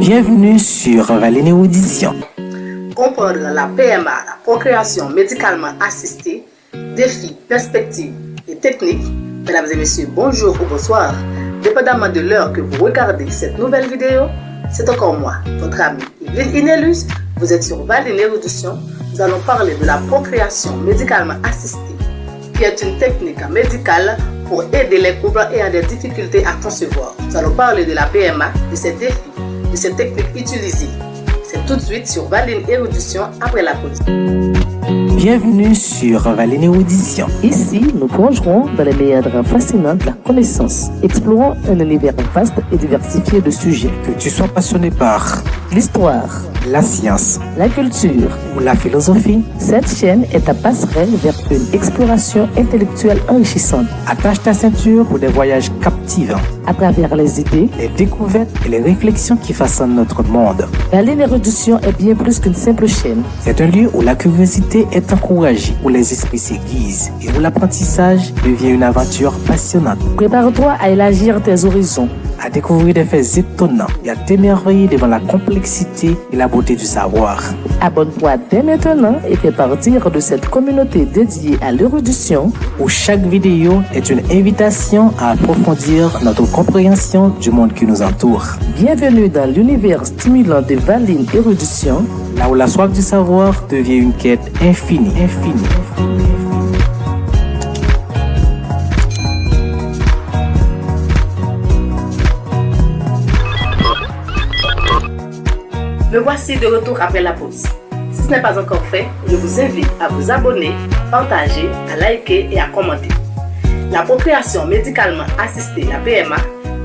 Bienvenue sur Valine Audition. Comprendre la PMA, la procréation médicalement assistée, défis, perspectives et techniques. Mesdames et messieurs, bonjour ou bonsoir. Dépendamment de l'heure que vous regardez cette nouvelle vidéo, c'est encore moi, votre ami Yveline Inellus. Vous êtes sur Valine Audition. Nous allons parler de la procréation médicalement assistée, qui est une technique médicale pour aider les couples ayant des difficultés à concevoir. Nous allons parler de la PMA, de ses défis, de ses techniques utilisées. C'est tout de suite sur Valine Audition après la pause. Bienvenue sur Valine Audition. Ici, nous plongerons dans les méandres fascinants de la connaissance, explorant un univers vaste et diversifié de sujets. Que tu sois passionné par L'histoire, la science la culture, ou la philosophie, cette chaîne est ta passerelle vers une exploration intellectuelle enrichissante. attache ta ceinture pour des voyages captivants, À travers les idées, les découvertes et les réflexions qui façonnent notre monde. Valine Audition est bien plus qu'une simple chaîne. C'est un lieu où la curiosité est encouragée, où les esprits s'aiguisent et où l'apprentissage devient une aventure passionnante. Prépare-toi à élargir tes horizons. À découvrir des faits étonnants et à t'émerveiller devant la complexité et la beauté du savoir. Abonne-toi dès maintenant et fais partir de cette communauté dédiée à l'érudition. Où chaque vidéo est une invitation à approfondir notre compréhension du monde qui nous entoure. Bienvenue dans l'univers stimulant de Valine Audition. Là où la soif du savoir devient une quête infinie. Me voici de retour après la pause. Si ce n'est pas encore fait, je vous invite à vous abonner, partager, à liker et à commenter. La procréation médicalement assistée, la PMA,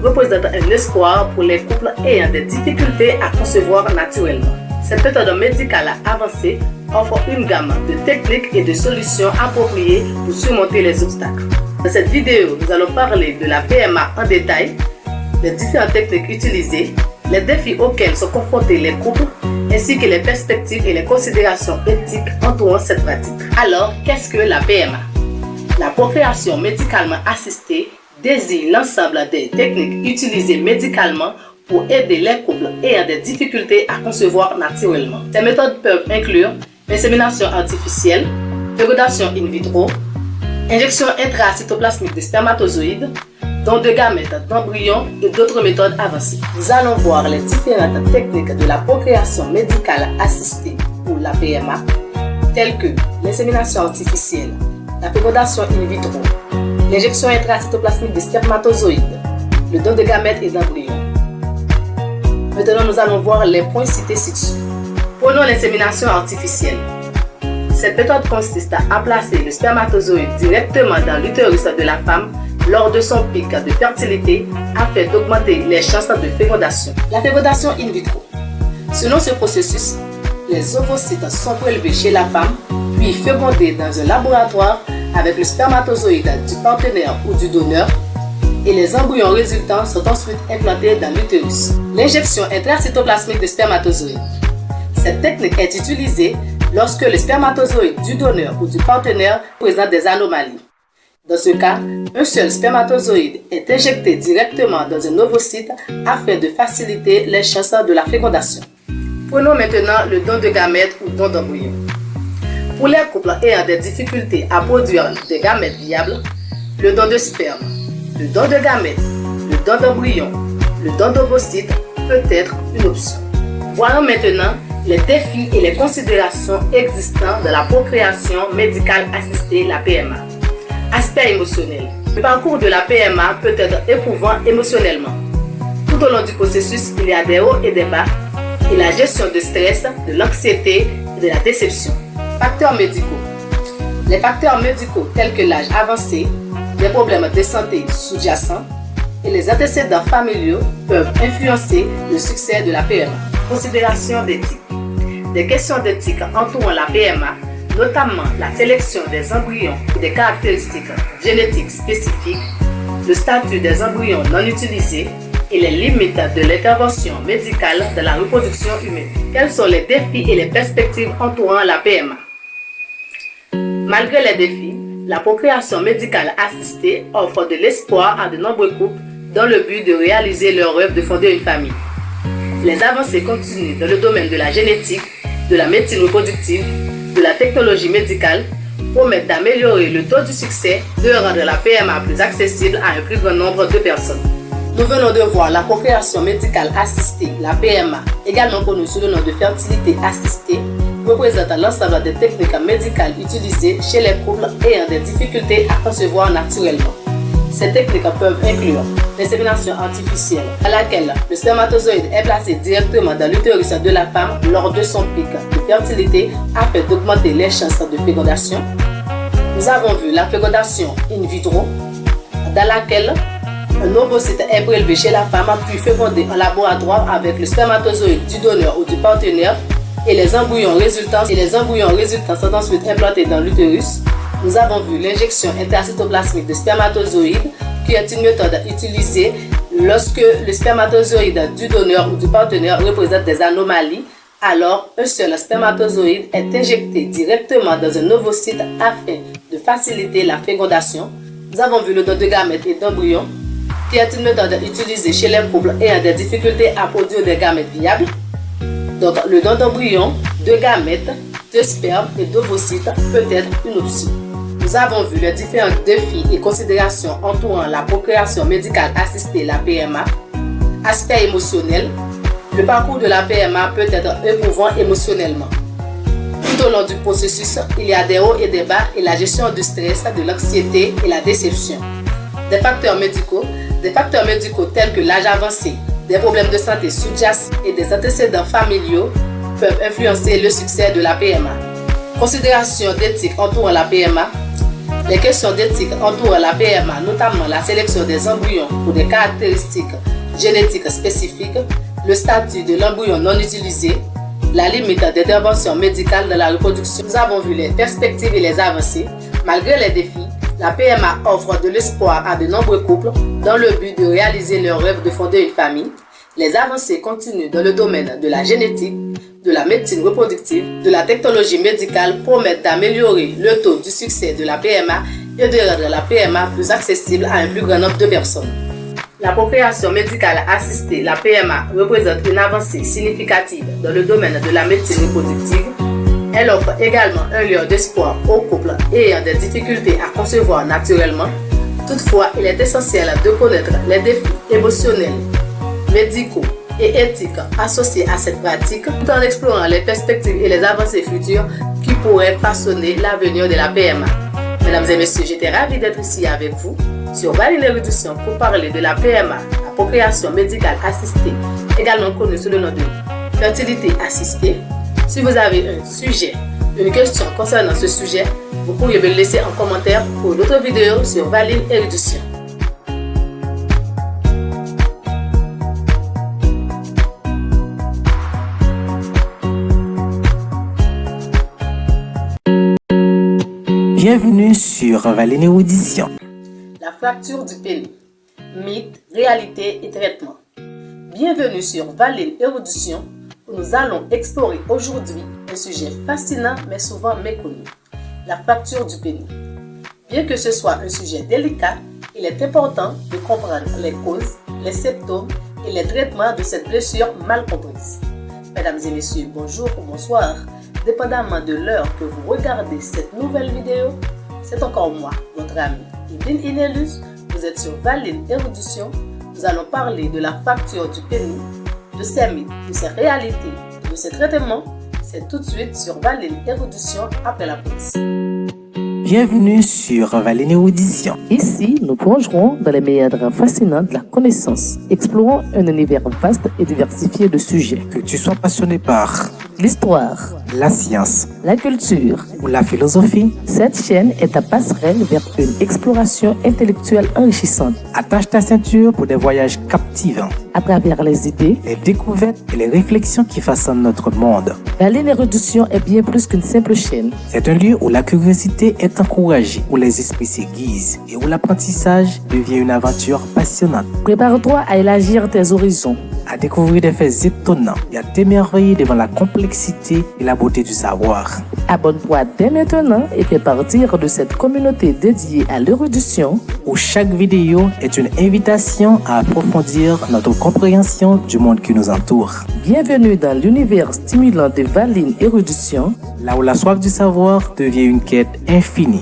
représente un espoir pour les couples ayant des difficultés à concevoir naturellement. Cette méthode médicale avancée offre une gamme de techniques et de solutions appropriées pour surmonter les obstacles. Dans cette vidéo, nous allons parler de la PMA en détail, des différentes techniques utilisées, les défis auxquels sont confrontés les couples, ainsi que les perspectives et les considérations éthiques entourant cette pratique. Alors, qu'est-ce que la PMA? La procréation médicalement assistée désigne l'ensemble des techniques utilisées médicalement pour aider les couples ayant des difficultés à concevoir naturellement. Ces méthodes peuvent inclure insémination artificielle, fécondation in vitro, injection intracytoplasmique de spermatozoïdes, don de gamètes, d'embryons et d'autres méthodes avancées. Nous allons voir les différentes techniques de la procréation médicale assistée ou la PMA, telles que l'insémination artificielle, la fécondation in vitro, l'injection intracytoplasmique de spermatozoïdes, le don de gamètes et d'embryons. Maintenant, nous allons voir les points cités ci-dessus. Prenons l'insémination artificielle. Cette méthode consiste à placer le spermatozoïde directement dans l'utérus de la femme lors de son pic de fertilité afin d'augmenter les chances de fécondation. La fécondation in vitro. Selon ce processus, les ovocytes sont prélevés chez la femme, puis fécondés dans un laboratoire avec le spermatozoïde du partenaire ou du donneur, et les embryons résultants sont ensuite implantés dans l'utérus. L'injection intracytoplasmique de spermatozoïdes. Cette technique est utilisée lorsque le spermatozoïde du donneur ou du partenaire présente des anomalies. Dans ce cas, un seul spermatozoïde est injecté directement dans un ovocyte afin de faciliter les chances de la fécondation. Prenons maintenant le don de gamètes ou don d'embryon. Pour les couples ayant des difficultés à produire des gamètes viables, le don de sperme, le don de gamètes, le don d'embryon, le don d'ovocyte peut être une option. Voyons maintenant les défis et les considérations existants de la procréation médicale assistée, la PMA. Aspect émotionnel. Le parcours de la PMA peut être éprouvant émotionnellement. Tout au long du processus, il y a des hauts et des bas, et la gestion du stress, de l'anxiété et de la déception. Facteurs médicaux. Les facteurs médicaux tels que l'âge avancé, des problèmes de santé sous-jacents et les antécédents familiaux peuvent influencer le succès de la PMA. Considération d'éthique. Des questions d'éthique entourant la PMA, notamment la sélection des embryons et des caractéristiques génétiques spécifiques, le statut des embryons non utilisés et les limites de l'intervention médicale dans la reproduction humaine. Quels sont les défis et les perspectives entourant la PMA? Malgré les défis, la procréation médicale assistée offre de l'espoir à de nombreux couples dans le but de réaliser leur rêve de fonder une famille. Les avancées continuent dans le domaine de la génétique, de la médecine reproductive, de la technologie médicale promettent d'améliorer le taux du succès, de rendre la PMA plus accessible à un plus grand nombre de personnes. Nous venons de voir la procréation médicale assistée, la PMA, également connue sous le nom de fertilité assistée, représente l'ensemble des techniques médicales utilisées chez les couples ayant des difficultés à concevoir naturellement. Ces techniques peuvent inclure l'insémination artificielle, à laquelle le spermatozoïde est placé directement dans l'utérus de la femme lors de son pic de fertilité afin d'augmenter les chances de fécondation. Nous avons vu la fécondation in vitro, dans laquelle un ovocyte est prélevé chez la femme puis fécondé en laboratoire avec le spermatozoïde du donneur ou du partenaire et les embryons résultants sont ensuite implantés dans l'utérus. Nous avons vu l'injection intercytoplasmique de spermatozoïdes qui est une méthode utilisée lorsque le spermatozoïde du donneur ou du partenaire représente des anomalies. Alors, un seul spermatozoïde est injecté directement dans un ovocyte afin de faciliter la fécondation. Nous avons vu le don de gamètes et d'embryons qui est une méthode utilisée chez les couples ayant des difficultés à produire des gamètes viables. Donc, le don d'embryons, de gamètes, de sperme et d'ovocytes peut être une option. Nous avons vu les différents défis et considérations entourant la procréation médicale assistée, la PMA. Aspect émotionnel. Le parcours de la PMA peut être éprouvant émotionnellement. Tout au long du processus, il y a des hauts et des bas et la gestion du stress, de l'anxiété et la déception. Des facteurs médicaux tels que l'âge avancé, des problèmes de santé sous-jacents et des antécédents familiaux peuvent influencer le succès de la PMA. Considérations d'éthique entourant la PMA. Les questions d'éthique entourant la PMA, notamment la sélection des embryons pour des caractéristiques génétiques spécifiques, le statut de l'embryon non utilisé, la limite d'intervention médicale dans la reproduction. Nous avons vu les perspectives et les avancées. Malgré les défis, la PMA offre de l'espoir à de nombreux couples dans le but de réaliser leur rêve de fonder une famille. Les avancées continuent dans le domaine de la génétique, de la médecine reproductive, de la technologie médicale promettent d'améliorer le taux du succès de la PMA et de rendre la PMA plus accessible à un plus grand nombre de personnes. La procréation médicale assistée, la PMA, représente une avancée significative dans le domaine de la médecine reproductive. Elle offre également un lieu d'espoir aux couples ayant des difficultés à concevoir naturellement. Toutefois, il est essentiel de connaître les défis émotionnels, médicaux et éthiques associés à cette pratique, tout en explorant les perspectives et les avancées futures qui pourraient façonner l'avenir de la PMA. Mesdames et messieurs, j'étais ravie d'être ici avec vous sur Valine Érudition pour parler de la PMA, la procréation médicale assistée, également connue sous le nom de fertilité assistée. Si vous avez un sujet, une question concernant ce sujet, vous pourriez me le laisser en commentaire pour d'autres vidéos sur Valine Érudition. Bienvenue sur Valine Érudition. La fracture du pénis. Mythe, réalité et traitement. Bienvenue sur Valine Érudition où nous allons explorer aujourd'hui un sujet fascinant mais souvent méconnu. La fracture du pénis. Bien que ce soit un sujet délicat, il est important de comprendre les causes, les symptômes et les traitements de cette blessure mal comprise. Mesdames et messieurs, bonjour ou bonsoir. Dépendamment de l'heure que vous regardez cette nouvelle vidéo, c'est encore moi, votre ami Yveline Inellus. Vous êtes sur Valine Érudition. Nous allons parler de la fracture du pénis, de ses mythes, de ses réalités, de ses traitements. C'est tout de suite sur Valine Érudition après la pause. Bienvenue sur Valine Érudition. Ici, nous plongerons dans les méandres fascinants de la connaissance, explorant un univers vaste et diversifié de sujets. Que tu sois passionné par l'histoire, la science, la culture ou la philosophie, cette chaîne est ta passerelle vers une exploration intellectuelle enrichissante. Attache ta ceinture pour des voyages captivants à travers les idées, les découvertes et les réflexions qui façonnent notre monde. Valine Érudition est bien plus qu'une simple chaîne. C'est un lieu où la curiosité est encouragée, où les esprits s'aiguisent et où l'apprentissage devient une aventure passionnante. Prépare-toi à élargir tes horizons. à découvrir des faits étonnants et à t'émerveiller devant la complexité et la beauté du savoir. Abonne-toi dès maintenant et fais partir de cette communauté dédiée à l'érudition où chaque vidéo est une invitation à approfondir notre compréhension du monde qui nous entoure. Bienvenue dans l'univers stimulant de Valine Érudition, là où la soif du savoir devient une quête infinie.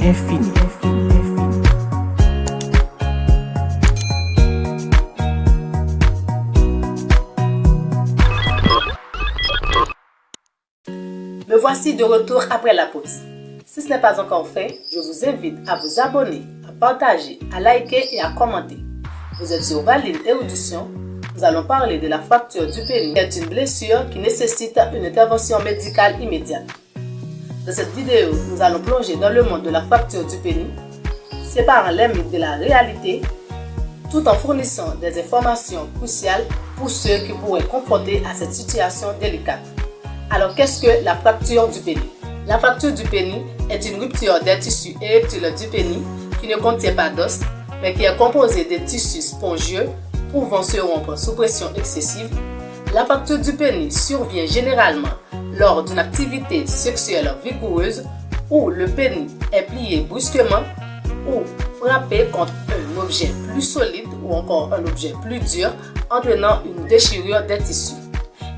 Me voici de retour après la pause. Si ce n'est pas encore fait, je vous invite à vous abonner, à partager, à liker et à commenter. Vous êtes sur Valine Érudition. Nous allons parler de la fracture du pénis, qui est une blessure qui nécessite une intervention médicale immédiate. Dans cette vidéo, nous allons plonger dans le monde de la fracture du pénis, séparant les mythes de la réalité, tout en fournissant des informations cruciales pour ceux qui pourraient être confrontés à cette situation délicate. Alors, qu'est-ce que la fracture du pénis? La fracture du pénis est une rupture des tissus érectiles du pénis qui ne contient pas d'os, mais qui est composée de tissus spongieux pouvant se rompre sous pression excessive. La fracture du pénis survient généralement lors d'une activité sexuelle vigoureuse où le pénis est plié brusquement ou frappé contre un objet plus solide ou encore un objet plus dur, entraînant une déchirure des tissus.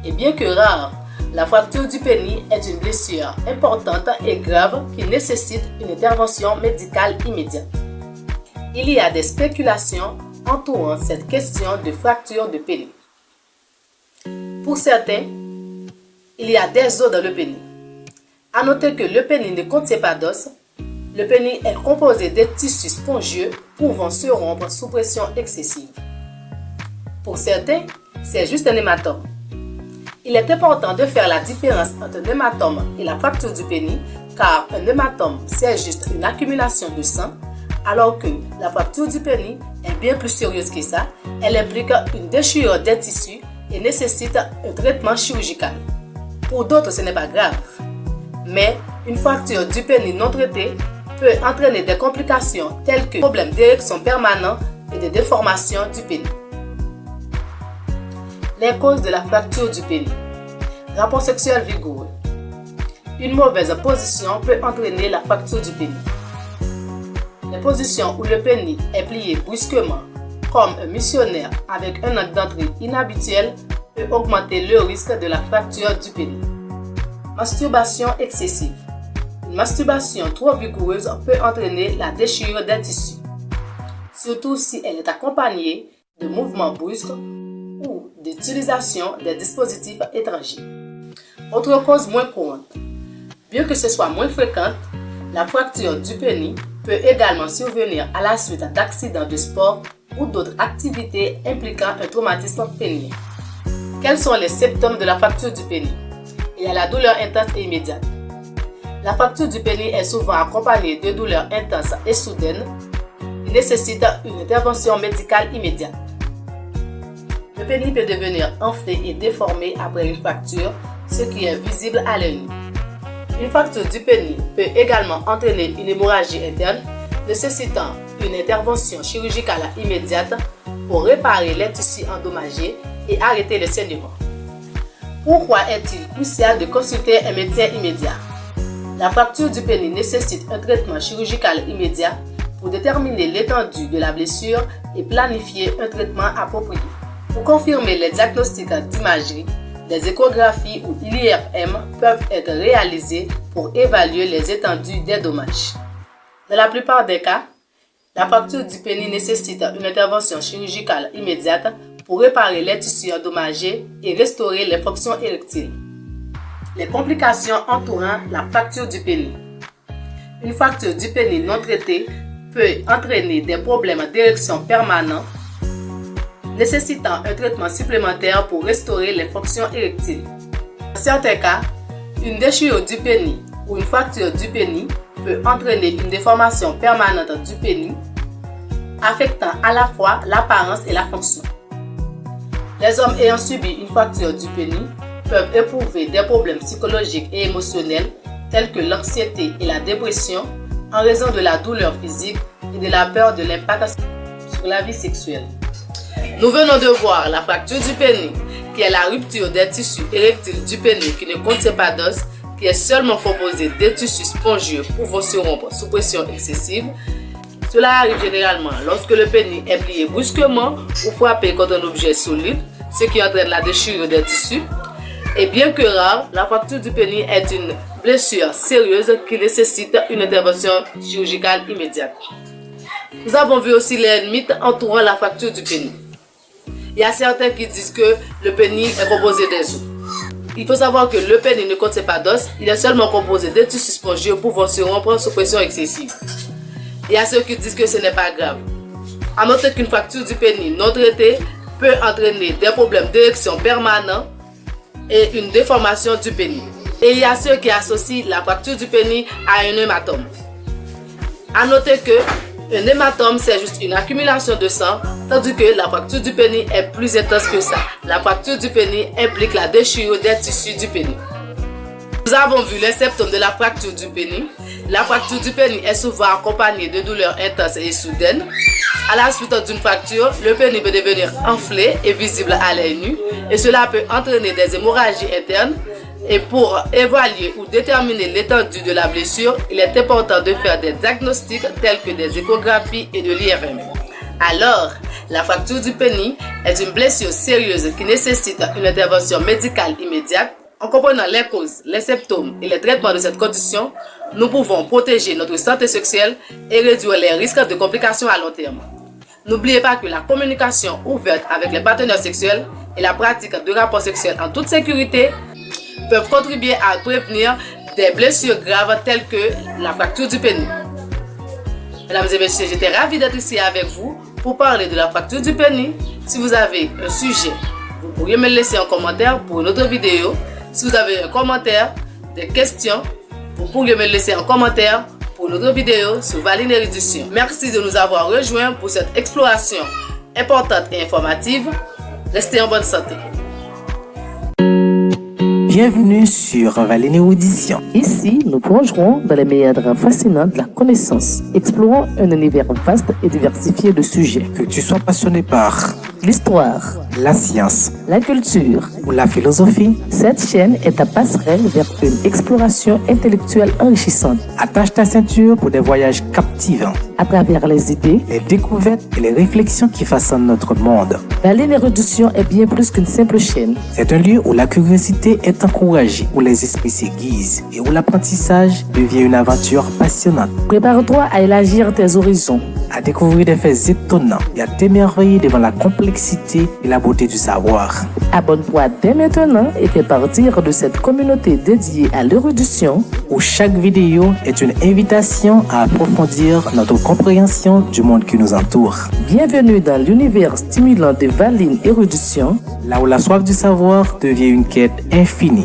Et bien que rare, la fracture du pénis est une blessure importante et grave qui nécessite une intervention médicale immédiate. Il y a des spéculations entourant cette question de fracture de pénis. Pour certains, il y a des os dans le pénis. À noter que le pénis ne contient pas d'os. Le pénis est composé de tissus spongieux pouvant se rompre sous pression excessive. Pour certains, c'est juste un hématome. Il est important de faire la différence entre un hématome et la fracture du pénis, car un hématome, c'est juste une accumulation de sang, alors que la fracture du pénis est bien plus sérieuse que ça. Elle implique une déchirure des tissus et nécessite un traitement chirurgical. Pour d'autres, ce n'est pas grave. Mais une fracture du pénis non traitée peut entraîner des complications telles que problèmes d'érection permanents et de déformation du pénis. Les causes de la fracture du pénis. Rapport sexuel vigoureux. Une mauvaise position peut entraîner la fracture du pénis. Les positions où le pénis est plié brusquement, comme un missionnaire avec un angle d'entrée inhabituel, peut augmenter le risque de la fracture du pénis. Masturbation excessive. Une masturbation trop vigoureuse peut entraîner la déchirure des tissus, surtout si elle est accompagnée de mouvements brusques ou d'utilisation des dispositifs étrangers. Autre cause moins courante. Bien que ce soit moins fréquente, la fracture du pénis peut également survenir à la suite d'accidents de sport ou d'autres activités impliquant un traumatisme pénien. Quels sont les symptômes de la fracture du pénis? Il y a la douleur intense et immédiate. La fracture du pénis est souvent accompagnée de douleurs intenses et soudaines qui nécessitent une intervention médicale immédiate. Le pénis peut devenir enflé et déformé après une fracture, ce qui est visible à l'œil nu. Une fracture du pénis peut également entraîner une hémorragie interne, nécessitant une intervention chirurgicale immédiate pour réparer les tissus endommagés et arrêter le saignement. Pourquoi est-il crucial de consulter un médecin immédiat? La fracture du pénis nécessite un traitement chirurgical immédiat pour déterminer l'étendue de la blessure et planifier un traitement approprié. Pour confirmer les diagnostics d'imagerie, des échographies ou l'IRM peuvent être réalisées pour évaluer les étendues des dommages. Dans la plupart des cas, la fracture du pénis nécessite une intervention chirurgicale immédiate pour réparer les tissus endommagés et restaurer les fonctions érectiles. Les complications entourant la fracture du pénis. Une fracture du pénis non traitée peut entraîner des problèmes d'érection permanents, nécessitant un traitement supplémentaire pour restaurer les fonctions érectiles. Dans certains cas, une déchirure du pénis ou une fracture du pénis peut entraîner une déformation permanente du pénis, affectant à la fois l'apparence et la fonction. Les hommes ayant subi une fracture du pénis peuvent éprouver des problèmes psychologiques et émotionnels tels que l'anxiété et la dépression en raison de la douleur physique et de la peur de l'impact sur la vie sexuelle. Nous venons de voir la fracture du pénis qui est la rupture des tissus érectiles du pénis qui ne contient pas d'os, qui est seulement composé de tissus spongieux pouvant se rompre sous pression excessive. Cela arrive généralement lorsque le pénis est plié brusquement ou frappé contre un objet solide, ce qui entraîne la déchirure des tissus. Et bien que rare, la fracture du pénis est une blessure sérieuse qui nécessite une intervention chirurgicale immédiate. Nous avons vu aussi les mythes entourant la fracture du pénis. Il y a certains qui disent que le pénis est composé des os. Il faut savoir que le pénis ne contient pas d'os, il est seulement composé de tissus spongieux pouvant se rompre sous pression excessive. Il y a ceux qui disent que ce n'est pas grave. À noter qu'une fracture du pénis non traitée peut entraîner des problèmes d'érection permanents et une déformation du pénis. Et il y a ceux qui associent la fracture du pénis à un hématome. À noter que un hématome, c'est juste une accumulation de sang, tandis que la fracture du pénis est plus intense que ça. La fracture du pénis implique la déchirure des tissus du pénis. Nous avons vu les symptômes de la fracture du pénis. La fracture du pénis est souvent accompagnée de douleurs intenses et soudaines. À la suite d'une fracture, le pénis peut devenir enflé et visible à l'œil nu, et cela peut entraîner des hémorragies internes. Et pour évaluer ou déterminer l'étendue de la blessure, il est important de faire des diagnostics tels que des échographies et de l'IRM. Alors, la fracture du pénis est une blessure sérieuse qui nécessite une intervention médicale immédiate. En comprenant les causes, les symptômes et les traitements de cette condition, nous pouvons protéger notre santé sexuelle et réduire les risques de complications à long terme. N'oubliez pas que la communication ouverte avec les partenaires sexuels et la pratique de rapports sexuels en toute sécurité peuvent contribuer à prévenir des blessures graves telles que la fracture du pénis. Mesdames et messieurs, j'étais ravie d'être ici avec vous pour parler de la fracture du pénis. Si vous avez un sujet, vous pourriez me le laisser en commentaire pour une autre vidéo. Si vous avez un commentaire, des questions, vous pourriez me le laisser en commentaire pour une autre vidéo sur Valine Érudition. Merci de nous avoir rejoints pour cette exploration importante et informative. Restez en bonne santé. Bienvenue sur Valine Érudition. Ici, nous plongerons dans les méandres fascinants de la connaissance, explorant un univers vaste et diversifié de sujets. Que tu sois passionné par l'histoire, la science, la culture ou la philosophie, cette chaîne est ta passerelle vers une exploration intellectuelle enrichissante. Attache ta ceinture pour des voyages captivants. À travers les idées, les découvertes et les réflexions qui façonnent notre monde. Valine Érudition est bien plus qu'une simple chaîne. C'est un lieu où la curiosité est encouragée, où les esprits s'aiguisent et où l'apprentissage devient une aventure passionnante. Prépare-toi à élargir tes horizons, à découvrir des faits étonnants et à t'émerveiller devant la complexité et la beauté du savoir. Abonne-toi dès maintenant et fais partir de cette communauté dédiée à l'érudition, où chaque vidéo est une invitation à approfondir notre compréhension du monde qui nous entoure. Bienvenue dans l'univers stimulant de Valine Érudition, là où la soif du savoir devient une quête infinie.